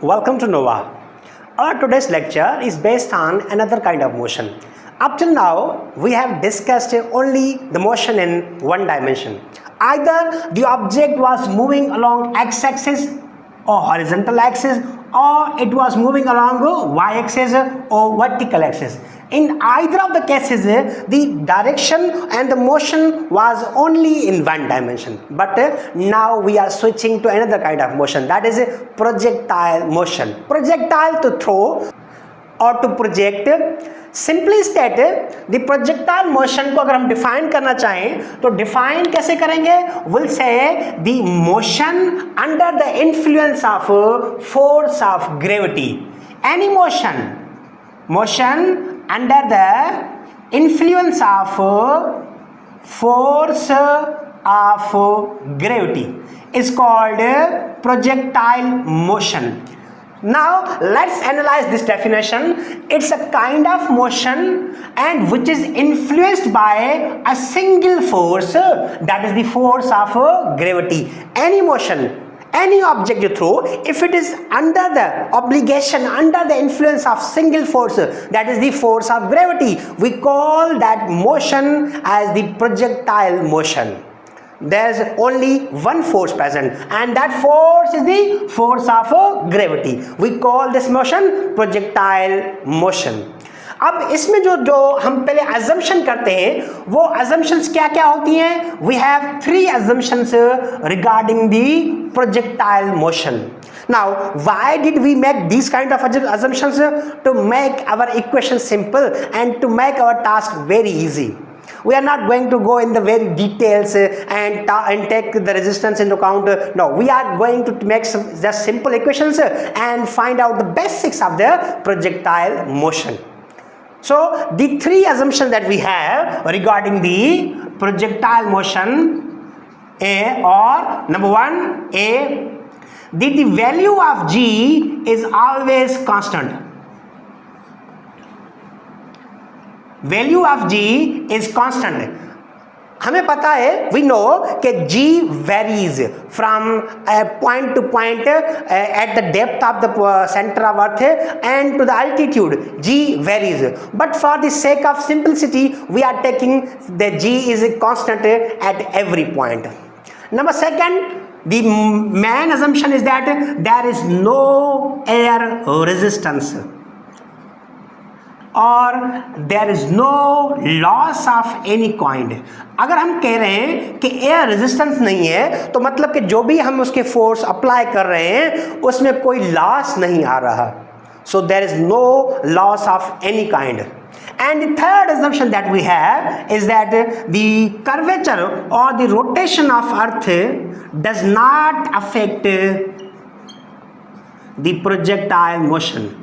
Welcome to Nova. Our today's lecture is based on another kind of motion. Up till now, we have discussed only the motion in one dimension. Either the object was moving along x-axis or horizontal axis, or it was moving along y-axis or vertical axis. In either of the cases, the direction and the motion was only in one dimension. But now we are switching to another kind of motion, that is projectile motion. Projectile to throw or to project. Simply state the projectile motion को अगर हम define करना चाहें तो define कैसे करेंगे? Will say the motion under the influence of force of gravity. Any motion under the influence of force of gravity is called projectile motion. Now let's analyze this definition. It's a kind of motion and which is influenced by a single force, that is the force of gravity. Any motion, any object you throw, if it is under the obligation, under the influence of single force, that is the force of gravity, we call that motion as the projectile motion. There is only one force present and that force is the force of gravity. We call this motion projectile motion. अब इसमें जो हम पहले assumption करते हैं वो assumptions क्या क्या होती हैं? We have three assumptions regarding the projectile motion. Now, why did we make these kind of assumptions? To make our equation simple and to make our task very easy. We are not going to go in the very details and take the resistance into account. No, we are going to make just simple equations and find out the basics of the projectile motion. So the three assumptions that we have regarding the projectile motion are number one, the value of g is always constant. Value of g is constant. हमें पता है, we know कि g varies from point to point at the depth of the centre of earth and to the altitude. g varies, but for the sake of simplicity we are taking the g is constant at every point. Number second, the main assumption is that there is no air resistance और there is no loss of any kind. अगर हम कह रहे हैं कि air resistance नहीं है तो मतलब कि जो भी हम उसके फोर्स अप्लाई कर रहे हैं उसमें कोई लॉस नहीं आ रहा. So there is no loss of any kind. And the third assumption that we have is that the curvature or the rotation of earth does not affect the projectile motion.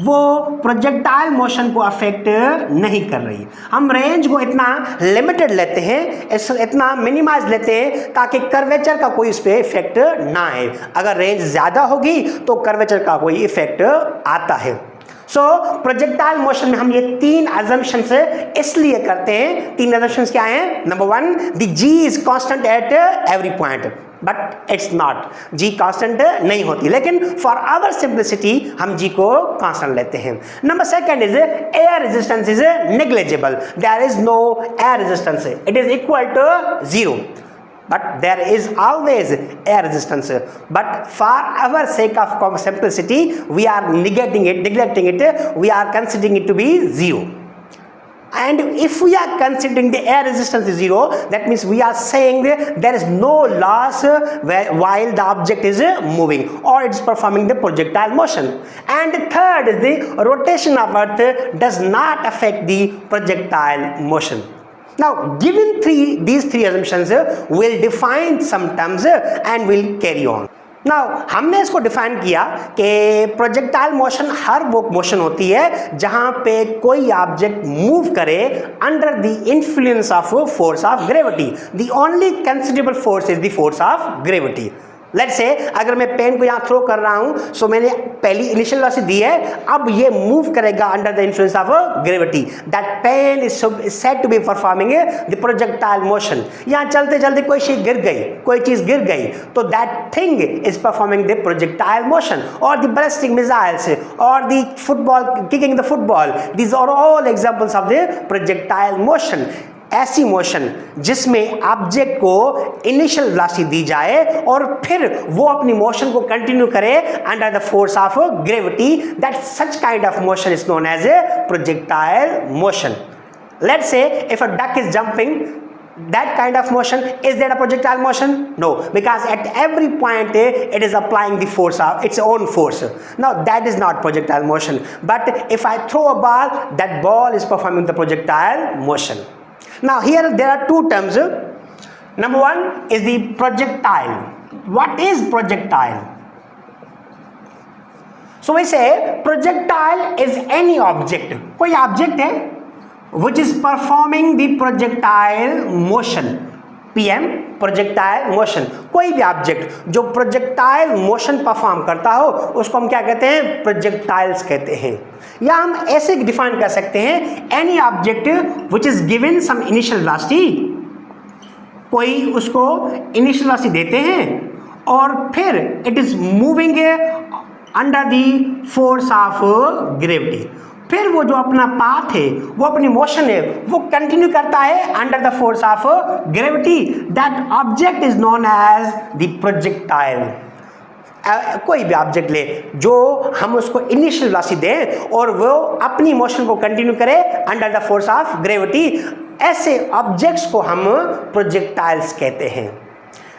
वो projectile motion को affect नहीं कर रही. हम range को इतना limited लेते हैं, इतना मिनिमाइज लेते हैं ताकि कर्वेचर का कोई इस पर इफेक्ट ना आए. अगर रेंज ज़्यादा होगी तो कर्वेचर का कोई इफेक्ट आता है. सो प्रोजेक्टाइल मोशन में हम ये तीन अजम्पशंस इसलिए करते हैं. तीन अजम्पशंस क्या हैं? Number one, the g is constant at every point, but it's not. G constant नहीं होती, लेकिन फॉर आवर सिंप्लिसिटी हम जी को कांस्टेंट लेते हैं. Number second is air resistance is negligible. There is no air resistance, it is equal to zero. But there is always air resistance. But for our sake of simplicity, we are neglecting it. We are considering it to be zero. And if we are considering the air resistance is zero, that means we are saying that there is no loss while the object is moving or it's performing the projectile motion. And third is the rotation of earth does not affect the projectile motion. Now, given these three assumptions, we'll define some terms and we'll carry on. Now, हमने इसको define किया कि projectile motion हर वो motion होती है जहां पे कोई ऑब्जेक्ट मूव करे under the influence of force of gravity. The only considerable force is the force of gravity. Let's say अगर मैं पेन को यहाँ थ्रो कर रहा हूँ, सो मैंने पहली इनिशियल वेलोसिटी दी है, अब ये मूव करेगा under the influence of gravity, that pen is said to be performing the projectile motion. यहाँ चलते चलते कोई चीज गिर गई, कोई चीज गिर गई, तो that thing is performing the projectile motion, और द बैलिस्टिक मिसाइल्स और the football kicking the football, these are all examples of the projectile motion. ऐसी मोशन जिसमें ऑब्जेक्ट को इनिशियल वेलोसिटी दी जाए और फिर वो अपनी मोशन को कंटिन्यू करे under the force of gravity, that such kind of motion is known as a projectile motion. Let's say if a duck is jumping, that kind of motion, is that a projectile motion? No, because at every point it is applying the force of its own force. Now that is not projectile motion, but if I throw a ball, that ball is performing the projectile motion. Now here there are two terms. Number one is the projectile. What is projectile? So we say projectile is any object, कोई object है which is performing the projectile motion, PM projectile motion। कोई भी object जो projectile motion perform करता हो उसको हम क्या कहते हैं? प्रोजेक्टाइल्स कहते हैं। या हम ऐसे डिफाइन कर सकते हैं, any object which is given some initial velocity, कोई उसको इनिशियल वेलोसिटी देते हैं और फिर it is moving under the force of gravity, फिर वो जो अपना पाथ है, वो अपनी मोशन है, वो कंटिन्यू करता है under the force of gravity, that object is known as the projectile. कोई भी ऑब्जेक्ट ले जो हम उसको इनिशियल वेलोसिटी दें और वो अपनी मोशन को कंटिन्यू करे under the force of gravity, ऐसे ऑब्जेक्ट्स को हम प्रोजेक्टाइल्स कहते हैं।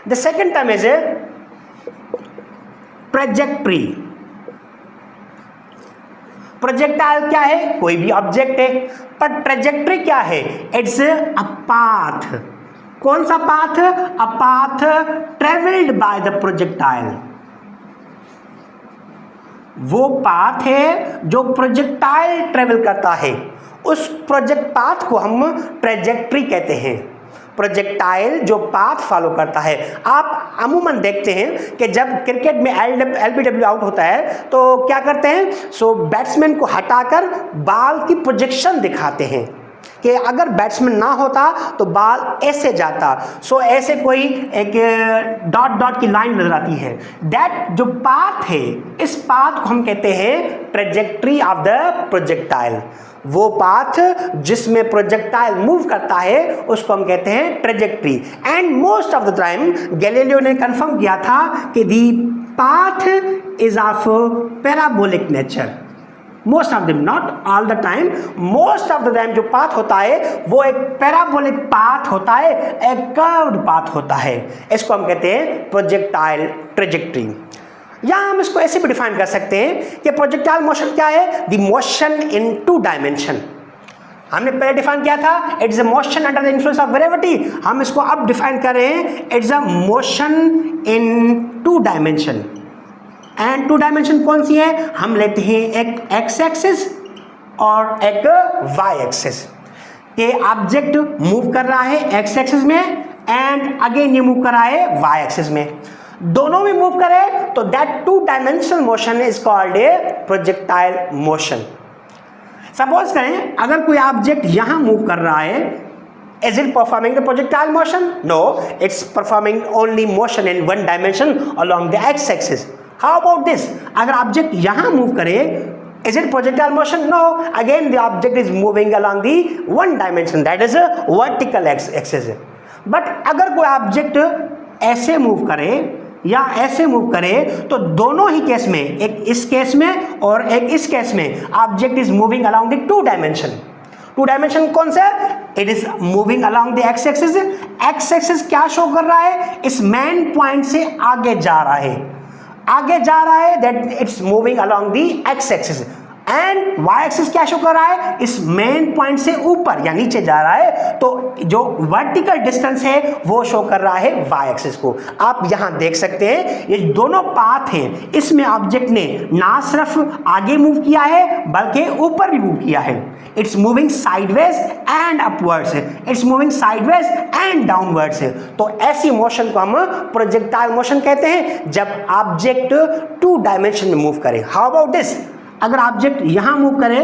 The second term is trajectory. Projectile क्या है? कोई भी ऑब्जेक्ट है, पर ट्रैजेक्टरी क्या है? It's a path. कौन सा path? A path travelled by the projectile. वो पाथ है जो प्रोजेक्टाइल ट्रेवल करता है, उस प्रोजेक्ट पाथ को हम ट्रैजेक्टरी कहते हैं। प्रोजेक्टाइल जो पाथ फॉलो करता है, आप अमूमन देखते हैं कि जब क्रिकेट में एलबीडब्ल्यू आउट होता है तो क्या करते हैं? सो बैट्समैन को हटाकर बॉल की प्रोजेक्शन दिखाते हैं कि अगर बैट्समैन ना होता तो बॉल ऐसे जाता, सो ऐसे कोई एक डॉट डॉट की लाइन नजर आती है। दैट जो पाथ है, इस पाथ को हम कहते हैं ट्रैजेक्टरी ऑफ द प्रोजेक्टाइल। वो पाथ जिसमें प्रोजेक्टाइल मूव करता है उसको हम कहते हैं trajectory. And most of the time Galileo ने कंफर्म किया था कि the path is of parabolic nature. Most of them, not all the time, most of the time जो पाथ होता है वो एक पैराबोलिक पाथ होता है, एक कर्व्ड पाथ होता है। इसको हम कहते हैं प्रोजेक्टाइल ट्रैजेक्टरी। या हम इसको ऐसे भी डिफाइन कर सकते हैं कि प्रोजेक्टाइल मोशन क्या है? The motion in two dimension. हमने पहले डिफाइन किया था it's a motion under the influence of gravity, हम इसको अब डिफाइन कर रहे हैं it's a motion in two dimension. And two dimension कौन सी है? हम लेते हैं एक एक्स एक्सिस और एक वाई एक्सिस। कि ऑब्जेक्ट मूव कर रहा है एक्स एक्सिस में एंड अगेन ये मूव कर रहा है वाई एक्सिस में, दोनों में मूव करे तो that two dimensional motion is called a projectile motion. Suppose करें अगर कोई ऑब्जेक्ट यहां मूव कर रहा है, is it performing the projectile motion? No, it's performing only motion in one dimension along the x axis. How about this? अगर object यहां move करे, is it projectile motion? No, again the object is moving along the one dimension, that is a vertical axis. But अगर कोई object ऐसे move करे या ऐसे move करे तो दोनों ही केस में, एक इस केस में और एक इस केस में, object is moving along the two dimension. Two dimension कौन सा? It is moving along the x axis. X axis क्या शो कर रहा है? इस मेन पॉइंट से आगे जा रहा है, आगे जा रहा है, that it's moving along the x axis. And y axis क्या शो कर रहा है, इस मेन पॉइंट से ऊपर या नीचे जा रहा है, तो जो वर्टिकल डिस्टेंस है वो शो कर रहा है वाई एक्सिस को। आप यहां देख सकते हैं ये दोनों पाथ हैं, इसमें ऑब्जेक्ट ने ना सिर्फ आगे मूव किया है बल्कि ऊपर भी मूव किया है। It's moving sideways and upwards, it's moving sideways and downwards. तो ऐसी मोशन को हम प्रोजेक्टाइल मोशन कहते हैं जब ऑब्जेक्ट 2 डायमेंशन में मूव करे। हाउ अबाउट दिस, अगर ऑब्जेक्ट यहां मूव करे,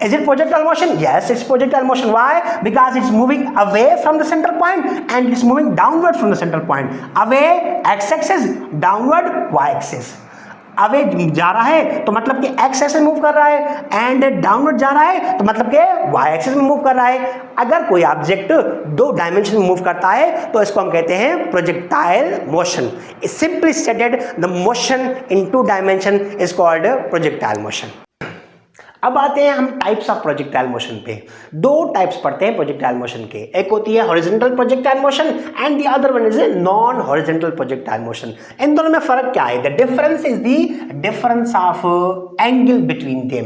is it projectile motion? Yes, it's projectile motion. Why? Because it's moving away from the central point and it's moving downward from the central point. Away x-axis, downward y-axis. Away जा रहा है तो मतलब कि x axis में move कर रहा है, एंड डाउनवर्ड जा रहा है तो मतलब कि वाई एक्सिस में मूव कर रहा है। अगर कोई ऑब्जेक्ट 2 डायमेंशन में मूव करता है तो इसको हम कहते हैं projectile motion. Simply stated, the motion in 2 dimension is called projectile motion. अब आते हैं हम टाइप्स ऑफ प्रोजेक्टाइल मोशन पे। 2 टाइप्स पढ़ते हैं प्रोजेक्टाइल मोशन के, एक होती है horizontal projectile motion and the other one is non horizontal projectile motion. इन दोनों में फर्क क्या है? The difference is the difference of angle between them.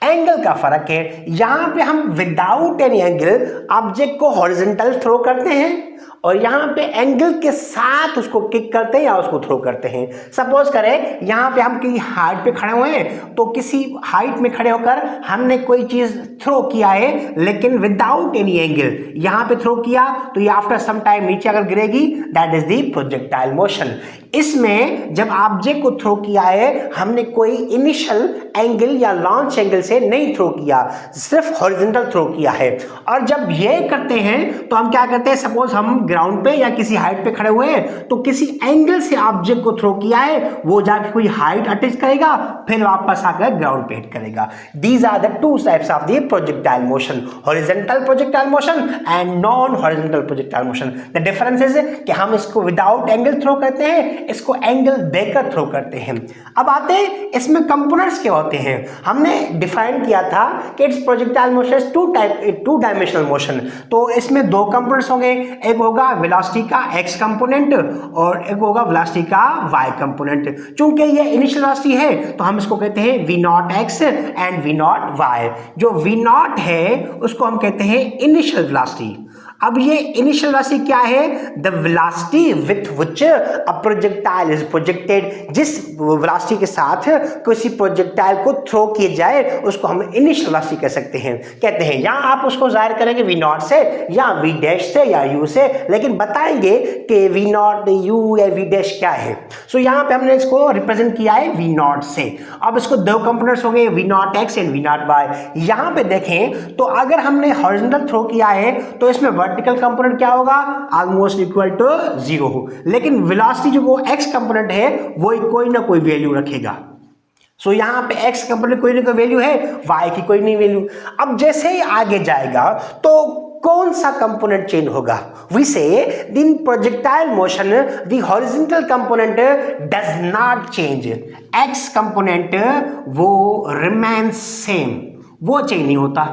Angle का फर्क है, यहां पे हम विदाउट एनी एंगल ऑब्जेक्ट को हॉरिजॉन्टल थ्रो करते हैं और यहां पे एंगल के साथ उसको किक करते हैं या उसको थ्रो करते हैं। सपोज करें यहां पे हम किसी हाइट पे खड़े हुए हैं, तो किसी हाइट में खड़े होकर हमने कोई चीज थ्रो किया है लेकिन विदाउट एनी एंगल, यहां पे थ्रो किया तो ये आफ्टर सम टाइम नीचे अगर गिरेगी, that is the projectile motion. इसमें जब ऑब्जेक्ट को थ्रो किया है हमने कोई इनिशियल एंगल या लॉन्च एंगल से नहीं थ्रो किया, सिर्फ हॉरिजॉन्टल थ्रो किया है। और जब ये करते हैं तो हम क्या करते हैं, सपोज हम ग्राउंड पे या किसी हाइट पे खड़े हुए हैं तो किसी एंगल से ऑब्जेक्ट को थ्रो किया है, वो जाके कोई हाइट अटैच करेगा फिर वापस आकर ग्राउंड पे हिट करेगा। These are the 2 types of the projectile motion, horizontal projectile motion and non horizontal projectile motion. The difference is कि हम इसको विदाउट एंगल थ्रो करते हैं, इसको एंगल देकर थ्रो करते हैं। अब आते हैं इसमें कंपोनेंट्स क्या होते हैं। हमने डिफाइन किया था कि it's projectile motion is 2 dimensional motion. तो इसमें 2 कंपोनेंट्स होंगे, एक होगा वेलोसिटी का x कंपोनेंट और एक होगा वेलोसिटी का y कंपोनेंट। चूंकि ये इनिशियल वेलोसिटी है तो हम इसको कहते हैं v0x एंड v0y। जो v0 है उसको हम कहते हैं इनिशियल वेलोसिटी। अब ये इनिशियल वेलोसिटी क्या है? The velocity with which a projectile is projected. जिस वेलोसिटी के साथ किसी प्रोजेक्टाइल को थ्रो किए जाए उसको हम इनिशियल वेलोसिटी कह सकते हैं, कहते हैं। यहाँ आप उसको जाहिर करेंगे v0 से या v डैश से या u से, लेकिन बताएंगे कि v0 u या v डैश क्या है। सो यहाँ पे हमने इसको रिप्रेजेंट किया है v0 से। अब इसको 2 कंपोनेंट्स हो गए, v0x एंड v0y। यहाँ पे देखें तो अगर हमने हॉरिजॉन्टल थ्रो किया है तो इसमें वर्टिकल कंपोनेंट क्या होगा? ऑलमोस्ट इक्वल टू 0 हो, लेकिन वेलोसिटी जो वो x कंपोनेंट है वो कोई ना कोई वैल्यू रखेगा। सो यहाँ पे x कंपोनेंट कोई ना कोई वैल्यू है, y की कोई नहीं वैल्यू। अब जैसे ही आगे जाएगा तो कौन सा कंपोनेंट चेंज होगा? We say in projectile motion the horizontal component does not change, x component वो रिमेन सेम, वो चेंज नहीं होता।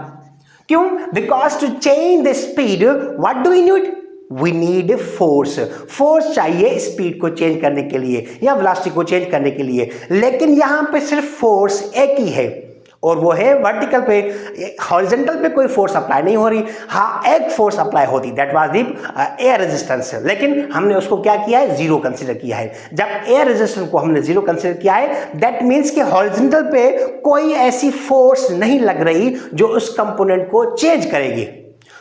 क्यों? Because to change the speed what do we need? We need force. Force चाहिए speed को change करने के लिए या वेलोसिटी को चेंज करने के लिए, लेकिन यहां पे सिर्फ फोर्स एक ही है और वो है वर्टिकल पे। हॉरिजॉन्टल पे कोई फोर्स अप्लाई नहीं हो रही। हाँ, एक फोर्स अप्लाई होती, that was the air resistance, लेकिन हमने उसको क्या किया है? 0 कंसीडर किया है। जब एयर रेजिस्टेंस को हमने 0 कंसीडर किया है, दैट मीन्स कि हॉरिजॉन्टल पे कोई ऐसी फोर्स नहीं लग रही जो उस कंपोनेंट को चेंज करेगी।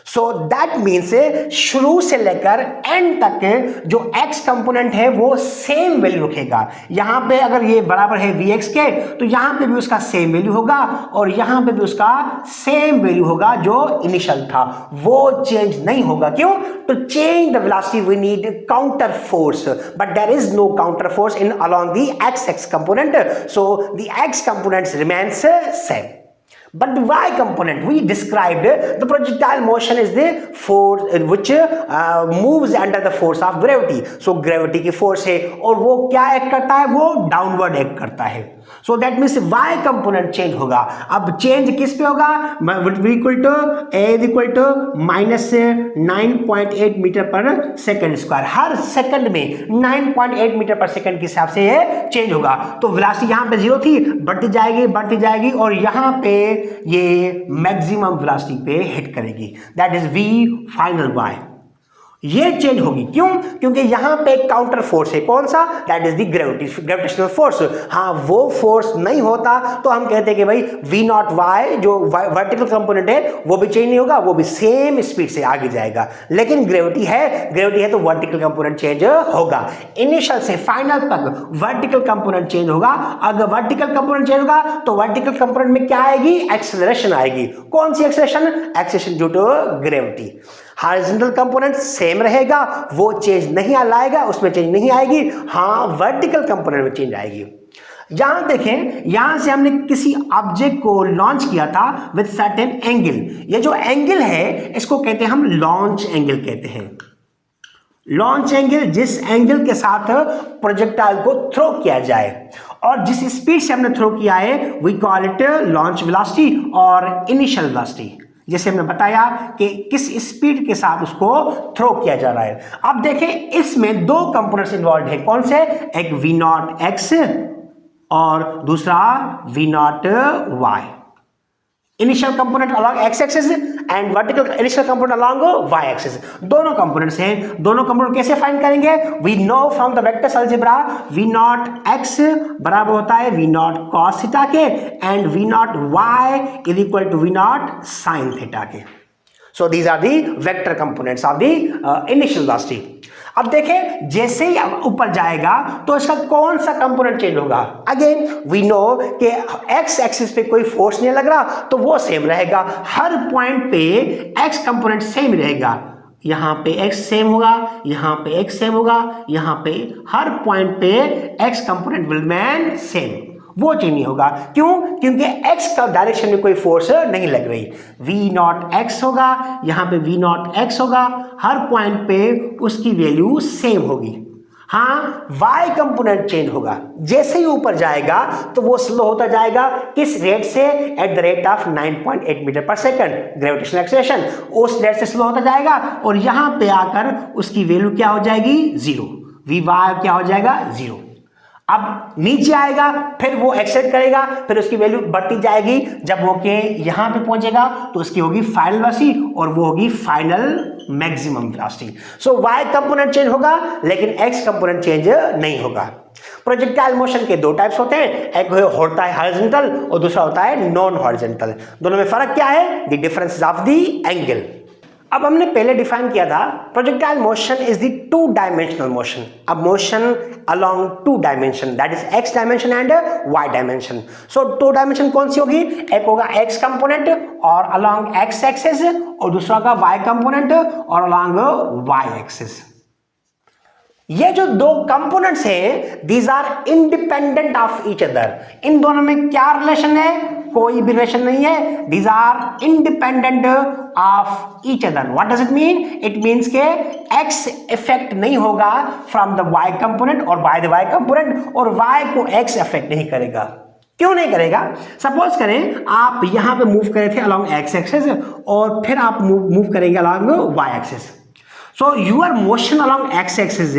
सो दैट मीन्स शुरू से लेकर एंड तक जो x कंपोनेंट है वो सेम वैल्यू रखेगा। यहां पे अगर ये बराबर है vx के तो यहां पे भी उसका सेम वैल्यू होगा और यहां पे भी उसका सेम वैल्यू होगा जो इनिशियल था, वो चेंज नहीं होगा। क्यों? To change the velocity we need counter force, but there is no counter force in along the x component, so the x components remains same. But the y component, we described the projectile motion is the force which moves under the force of gravity. So gravity की force है और वो क्या act करता है? वो downward act करता है। So that means y component change होगा। अब चेंज किस पे होगा, equal to a equal to -9.8 metre per second square. हर सेकंड में 9.8 मीटर पर सेकंड के हिसाब से ये चेंज होगा। तो वेलोसिटी यहाँ पे 0 थी, बढ़ती जाएगी और यहाँ पे ये मैक्सिमम वेलोसिटी पे हिट करेगी, that is v final y। ये चेंज होगी, क्यों? क्योंकि यहां पे काउंटर फोर्स है, कौन सा? That is the gravitational force. हाँ, वो फोर्स नहीं होता तो हम कहते हैं कि भाई v नॉट y जो वर्टिकल कंपोनेंट है वो भी चेंज नहीं होगा, वो भी सेम स्पीड से आगे जाएगा। लेकिन ग्रेविटी है तो वर्टिकल कंपोनेंट चेंज होगा। इनिशियल से फाइनल तक वर्टिकल कंपोनेंट चेंज होगा। अगर वर्टिकल कंपोनेंट चेंज होगा तो वर्टिकल कंपोनेंट में क्या आएगी? एक्सेलरेशन आएगी। कौन सी acceleration? Acceleration due to gravity. Horizontal component same रहेगा, वो चेंज नहीं लाएगा, उसमें चेंज नहीं आएगी। हाँ, वर्टिकल कंपोनेंट में चेंज आएगी। यहां देखें, यहां से हमने किसी ऑब्जेक्ट को लॉन्च किया था विद सर्टेन एंगल। ये जो एंगल है इसको कहते हैं हम लॉन्च एंगल कहते हैं। लॉन्च एंगल जिस एंगल के साथ प्रोजेक्टाइल को थ्रो किया जाए और जिस स्पीड से हमने थ्रो किया है we call it launch velocity और इनिशियल वेलोसिटी। जैसे हमने बताया कि किस स्पीड के साथ उसको थ्रो किया जा रहा है। अब देखें, इसमें दो कंपोनेंट्स इन्वॉल्व है। कौन से? एक v0x और दूसरा v0 y। Initial component along x axis and vertical initial component along y axis. दोनों कंपोनेंट्स हैं। दोनों कंपोनेंट कैसे फाइंड करेंगे? We know from the vectors algebra v0x बराबर होता है v0 cos थीटा के and v0 y is equal to v0 sin theta के। So these are the vector components of the initial velocity. अब देखें, जैसे ही ऊपर जाएगा तो इसका कौन सा कंपोनेंट चेंज होगा? अगेन वी नो कि एक्स एक्सिस पे कोई फोर्स नहीं लग रहा तो वो सेम रहेगा। हर पॉइंट पे एक्स कंपोनेंट सेम रहेगा। यहां पे x सेम होगा, यहां पे x सेम होगा, यहां पे हर पॉइंट पे x component will remain same, वो चेंज नहीं होगा। क्यों? क्योंकि x का डायरेक्शन में कोई फोर्स नहीं लग रही। v0x होगा, यहां पे v0x होगा, हर पॉइंट पे उसकी वैल्यू सेम होगी। हाँ, y कंपोनेंट चेंज होगा। जैसे ही ऊपर जाएगा तो वो स्लो होता जाएगा। किस रेट से? At the rate of 9.8 metre per second gravitational acceleration. उस रेट से स्लो होता जाएगा और यहां पे आकर उसकी वैल्यू क्या हो जाएगी? 0। vy क्या हो जाएगा? 0। अब नीचे आएगा, फिर वो एक्सेट करेगा, फिर उसकी वैल्यू बढ़ती जाएगी। जब वो के यहां पे पहुंचेगा तो उसकी होगी फाइनल वेलोसिटी और वो होगी फाइनल मैक्सिमम वेलोसिटी। सो y कंपोनेंट चेंज होगा लेकिन x कंपोनेंट चेंज नहीं होगा। प्रोजेक्टाइल मोशन के दो टाइप्स होते हैं, एक होता है हॉरिजॉन्टल और दूसरा होता है नॉन हॉरिजॉन्टल। दोनों में फर्क क्या है? The difference of the angle. अब हमने पहले डिफाइन किया था projectile motion is the two dimensional motion. अब motion along two dimension, that is x dimension and y dimension. So two dimension कौन सी होगी? एक होगा एक्स कंपोनेंट और अलोंग एक्स एक्सिस और दूसरा होगा वाई कंपोनेंट और अलोंग वाई एक्सिस। ये जो दो कंपोनेंट्स हैं these are independent of each other. इन दोनों में क्या रिलेशन है? कोई भी रिलेशन नहीं है। These are independent of each other. What does it mean? It means के एक्स इफेक्ट नहीं होगा फ्रॉम द वाई कंपोनेंट और बाय द वाई कंपोनेंट और वाई को एक्स इफेक्ट नहीं करेगा। क्यों नहीं करेगा? सपोज करें आप यहां पे मूव करे थे अलोंग एक्स एक्सिस और फिर आप मूव करेंगे along y axis. So your motion along x-axis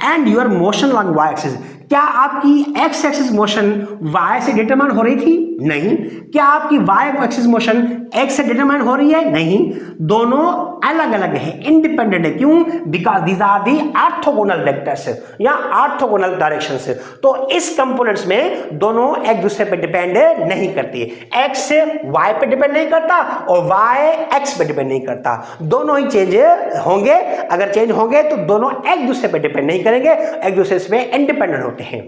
and your motion along y-axis, क्या आपकी x-axis मोशन y से डिटरमाइन हो रही थी? नहीं। क्या आपकी y-axis मोशन x से डिटरमाइन हो रही है? नहीं। दोनों अलग अलग है, इंडिपेंडेंट है। क्यों? Because these are the orthogonal vectors या ऑर्थोगोनल डायरेक्शंस। तो इस कंपोनेंट्स में दोनों एक दूसरे पे डिपेंड नहीं करती। x y पे डिपेंड नहीं करता और y x पे डिपेंड नहीं करता। दोनों ही चेंज होंगे। अगर चेंज होंगे तो दोनों एक दूसरे पे डिपेंड नहीं करेंगे, एक दूसरे पे इंडिपेंडेंट होते हैं।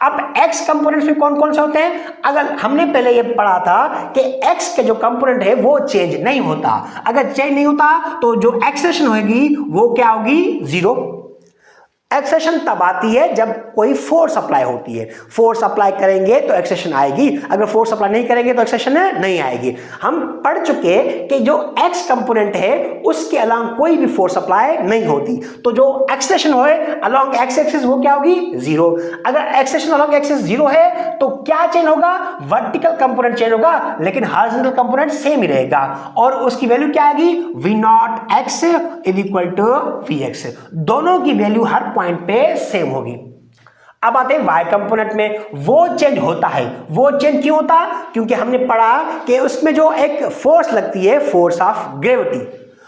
अब x कंपोनेंट्स में कौन कौन से होते हैं? अगर हमने पहले ये पढ़ा था कि x के जो कंपोनेंट है वो चेंज नहीं होता। अगर चेंज नहीं होता तो जो एक्सेलरेशन होगी वो क्या होगी? 0। एक्सेलरेशन तब आती है जब कोई फोर्स अप्लाई होती है। फोर्स अप्लाई करेंगे तो एक्सेलरेशन आएगी, अगर फोर्स अप्लाई नहीं करेंगे तो एक्सेलरेशन नहीं आएगी। हम पढ़ चुके कि जो एक्स कंपोनेंट है उसके अलोंग कोई भी फोर्स अप्लाई नहीं होती, तो जो एक्सेलरेशन होए अलोंग एक्स एक्सिस वो क्या होगी, जीरो। अगर एक्सेलरेशन अलोंग एक्सिस जीरो है तो क्या चेंज होगा, वर्टिकल कंपोनेंट चेंज होगा, लेकिन हॉरिजॉन्टल कंपोनेंट सेम ही रहेगा और उसकी वैल्यू क्या आएगी, v not x is equal to v x. दोनों की वैल्यू हर पॉइंट पे सेम होगी। अब आते हैं वाई कंपोनेंट में, वो चेंज होता है। वो चेंज क्यों होता, क्योंकि हमने पढ़ा कि उसमें जो एक फोर्स लगती है, force of gravity,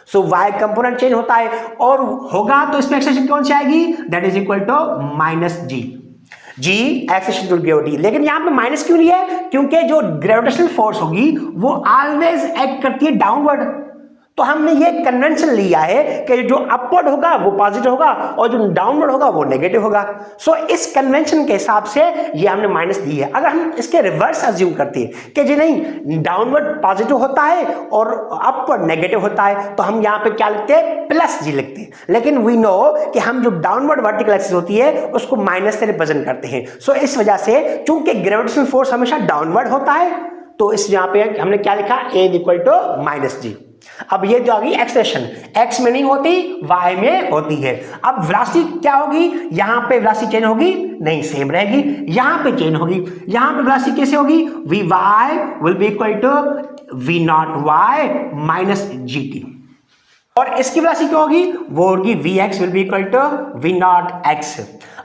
so y component change होता है और होगा तो इसमें एक्सेलरेशन कौन सी आएगी, that is equal to minus g. G acceleration to gravity, लेकिन यहां पे माइनस क्यों नहीं है, क्योंकि जो ग्रेविटेशनल फोर्स होगी वो ऑलवेज एक्ट करती है डाउनवर्ड। तो हमने ये कन्वेंशन लिया है कि जो अपवर्ड होगा वो पॉजिटिव होगा और जो डाउनवर्ड होगा वो नेगेटिव होगा। सो इस कन्वेंशन के हिसाब से ये हमने माइनस दी है। अगर हम इसके रिवर्स अज्यूम करते हैं कि जी नहीं, डाउनवर्ड पॉजिटिव होता है और अपवर्ड नेगेटिव होता है, तो हम यहाँ पे क्या लिखते हैं, प्लस जी लिखते हैं। लेकिन वी नो कि हम जो डाउनवर्ड वर्टिकल एक्सिस होती है उसको माइनस से रिप्रेजेंट करते हैं। सो इस वजह से चूंकि ग्रेविटेशनल फोर्स हमेशा डाउनवर्ड होता है, तो इस यहाँ पे हमने क्या लिखा, ए इक्वल टू माइनस जी। अब ये जो आ गई एक्सेलरेशन, एक्स में नहीं होती, वाई में होती है। अब वेलोसिटी क्या होगी, यहां पे वेलोसिटी चेंज होगी नहीं, सेम रहेगी। यहां पे चेंज होगी, यहां पे वेलोसिटी कैसे होगी, v y will be equal to v not y minus g t. और इसकी वेलोसिटी क्या होगी, वो होगी v x will be equal to v not x.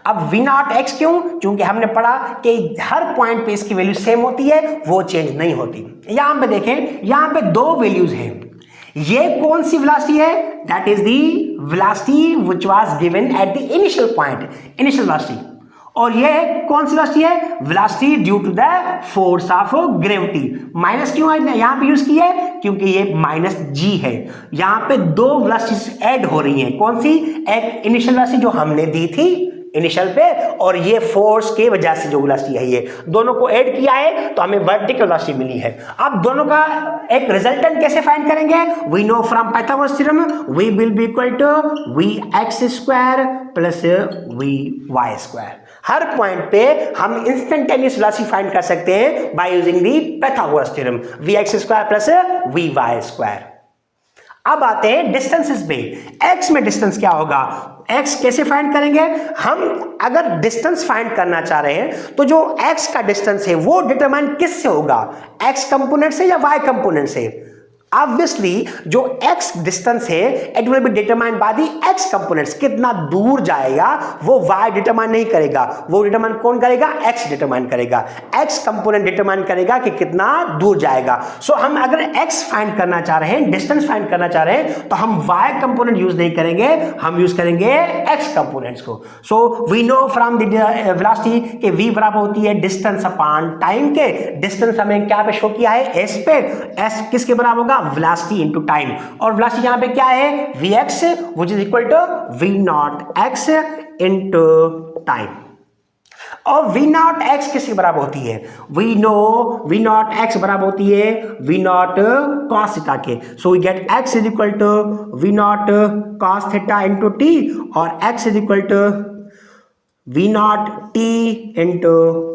अब वी नॉट एक्स क्यों, क्योंकि हमने पढ़ा कि हर पॉइंट पे इसकी वैल्यू सेम होती है, वो चेंज नहीं होती। यहां पे देखें, यहां पे दो वैल्यूज हैं। ये कौन सी वेलोसिटी है, that is the velocity which was given at the initial point, initial velocity. और ये कौन सी वेलोसिटी है, velocity due to the force of gravity. Minus क्यों है यहां पे यूज की है, क्योंकि ये माइनस जी है। यहां पे दो वेलोसिटीज ऐड हो रही हैं, कौन सी, एक इनिशियल वेलोसिटी जो हमने दी थी इनिशियल पे, और ये फोर्स के वजह से जो वेलोसिटी है, ये दोनों को ऐड किया है तो हमें वर्टिकल वेलोसिटी मिली है। अब दोनों का एक रिजल्टेंट कैसे फाइंड करेंगे, we know from Pythagoras theorem v will be equal to v x square plus v y square. हर पॉइंट पे हम इंस्टेंटेनियस वेलोसिटी फाइंड कर सकते हैं by using the Pythagoras theorem, v x square plus v y square. अब आते हैं distances पे, एक्स में डिस्टेंस क्या होगा, एक्स कैसे फाइंड करेंगे हम। अगर डिस्टेंस फाइंड करना चाह रहे हैं तो जो एक्स का डिस्टेंस है वो डिटरमाइन किससे होगा, एक्स कंपोनेंट से या वाई कंपोनेंट से। ऑब्वियसली जो x डिस्टेंस है it will be determined by the x components, कितना दूर जाएगा वो y डिटरमाइन नहीं करेगा, वो डिटरमाइन कौन करेगा, x डिटरमाइन करेगा। x कंपोनेंट डिटरमाइन करेगा कि कितना दूर जाएगा। सो हम अगर x फाइंड करना चाह रहे हैं, डिस्टेंस फाइंड करना चाह रहे हैं, तो हम y कंपोनेंट यूज नहीं करेंगे, हम यूज करेंगे x कंपोनेंट्स को। So we know from the velocity कि v बराबर होती है डिस्टेंस अपॉन टाइम के। डिस्टेंस हमें क्या पे शो किया है, s पे, s किसके बराबर होगा, वेलोसिटी इनटू टाइम। और वेलोसिटी यहां पे क्या है, vx which is equal to v not x into time. और v नॉट x किसके बराबर होती है, we know v not x बराबर होती है v नॉट cos थीटा के। So we get x is equal to v not cos theta into t और x is equal to v not t into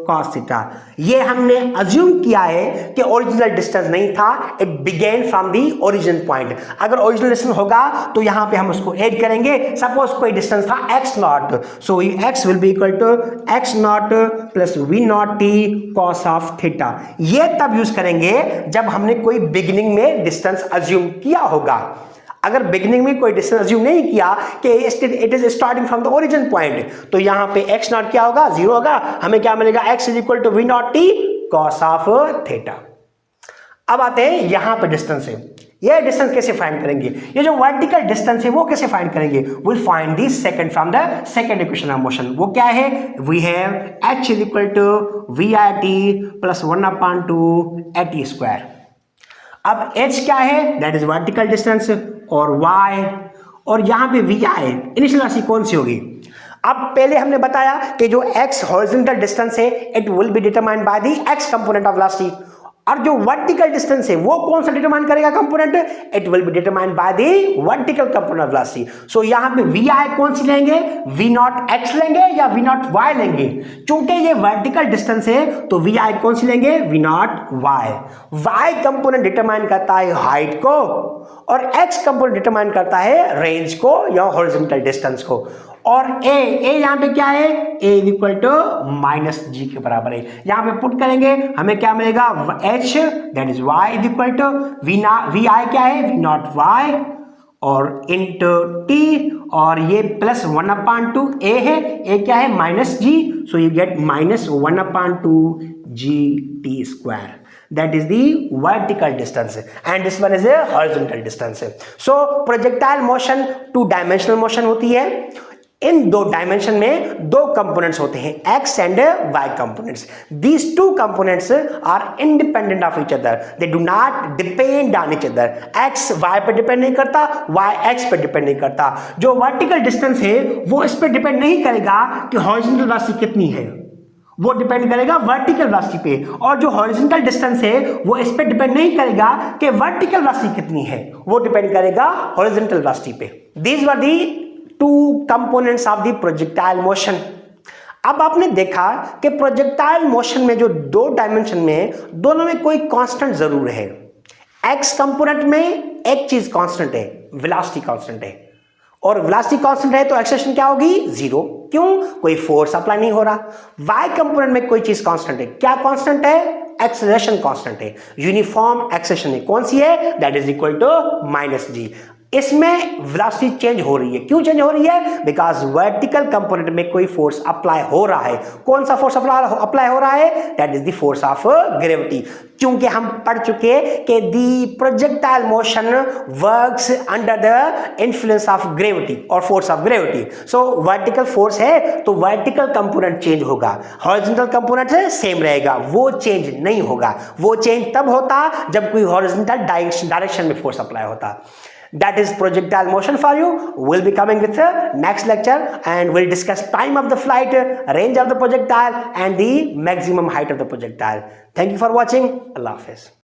cos theta. ये हमने assume किया है कि ओरिजिनल डिस्टेंस नहीं था, it began from the origin point. अगर original distance होगा तो यहां पे हम उसको ऐड करेंगे। सपोज कोई डिस्टेंस था x not, so x will be equal to x not plus v not t cos of theta. ये तब यूज करेंगे जब हमने कोई बिगिनिंग में डिस्टेंस अज्यूम किया होगा। अगर बिगिनिंग में कोई डिस्टेंस अज्यूम नहीं किया कि it is starting from the origin point, तो यहां पे x नॉट क्या होगा, जीरो होगा। हमें क्या मिलेगा, x is equal to v not t cos of theta. अब आते हैं यहां पे डिस्टेंस है, ये डिस्टेंस कैसे फाइंड करेंगे, ये जो वर्टिकल डिस्टेंस है वो कैसे फाइंड करेंगे, will find the second from the second equation of motion. वो क्या है, we have h is equal to v i t plus 1/2 at square. अब h क्या है, दैट इज वर्टिकल डिस्टेंस, और y, और यहां पे vi इनिशियल राशि कौन सी होगी। अब पहले हमने बताया कि जो x हॉरिजॉन्टल डिस्टेंस है it will be determined by the x component of velocity. और जो वर्टिकल डिस्टेंस है वो कौन सा डिटरमाइन करेगा component, it will be determined by the vertical component of velocity. So यहां पे वी आई कौन सी लेंगे, वी नॉट एक्स लेंगे या वी नॉट वाई लेंगे, क्योंकि ये वर्टिकल डिस्टेंस है तो वी आई कौन सी लेंगे, v not y. Y component determine करता है हाइट को और एक्स कंपोनेंट डिटरमाइन करता है रेंज को या हॉरिजॉन्टल डिस्टेंस को। और ए यहां पे क्या है, ए इक्वल टू माइनस जी के बराबर है। यहां पे पुट करेंगे हमें क्या मिलेगा, h that is y is equal to v i क्या है, वी नॉट वाई और इंटू टी, और ये प्लस 1/2 ए है, ए क्या है minus g, so you get minus 1/2 g t square. That is the vertical distance and this one is a horizontal distance. So projectile motion 2-dimensional motion होती है। इन 2 dimension में 2 components होते हैं, x and y components. These 2 components are independent of each other. They do not depend on each other. x y पे depend नहीं करता, y x पे depend नहीं करता। जो वर्टिकल डिस्टेंस है वो इस पे डिपेंड नहीं करेगा कि हॉरिजॉन्टल वेलोसिटी कितनी है, वो डिपेंड करेगा वर्टिकल वेलोसिटी पे, और जो हॉरिजॉन्टल डिस्टेंस है वो इस पे डिपेंड नहीं करेगा कि वर्टिकल वेलोसिटी कितनी है, वो डिपेंड करेगा हॉरिजॉन्टल वेलोसिटी पे। These were the 2 components of the projectile motion. अब आपने देखा कि प्रोजेक्टाइल मोशन में जो 2 डायमेंशन में दोनों में कोई कांस्टेंट जरूर है। एक्स कंपोनेंट में एक चीज कांस्टेंट है, वेलोसिटी कांस्टेंट है, और वेलोसिटी कांस्टेंट है तो एक्सेलरेशन क्या होगी, 0। क्यों, कोई फोर्स अप्लाई नहीं हो रहा। वाई कंपोनेंट में कोई चीज कांस्टेंट है, क्या कांस्टेंट है, एक्सेलरेशन कांस्टेंट है, यूनिफॉर्म एक्सेलरेशन है, कौन सी है, that is equal to minus g. इसमें वेलोसिटी चेंज हो रही है, क्यों चेंज हो रही है, बिकॉज वर्टिकल कंपोनेंट में कोई फोर्स अप्लाई हो रहा है। कौन सा फोर्स अप्लाई हो रहा है, that is the force of gravity. क्योंकि हम पढ़ चुके कि the projectile motion works under the influence of gravity और force of gravity. So vertical force है तो वर्टिकल कंपोनेंट चेंज होगा, हॉरिजॉन्टल कंपोनेंट सेम रहेगा, वो चेंज नहीं होगा। वो चेंज तब होता जब कोई हॉरिजॉन्टल डायरेक्शन में फोर्स अप्लाई होता। That is projectile motion for you. We'll be coming with the next lecture and we'll discuss time of the flight, range of the projectile and the maximum height of the projectile. Thank you for watching. Allah Hafiz.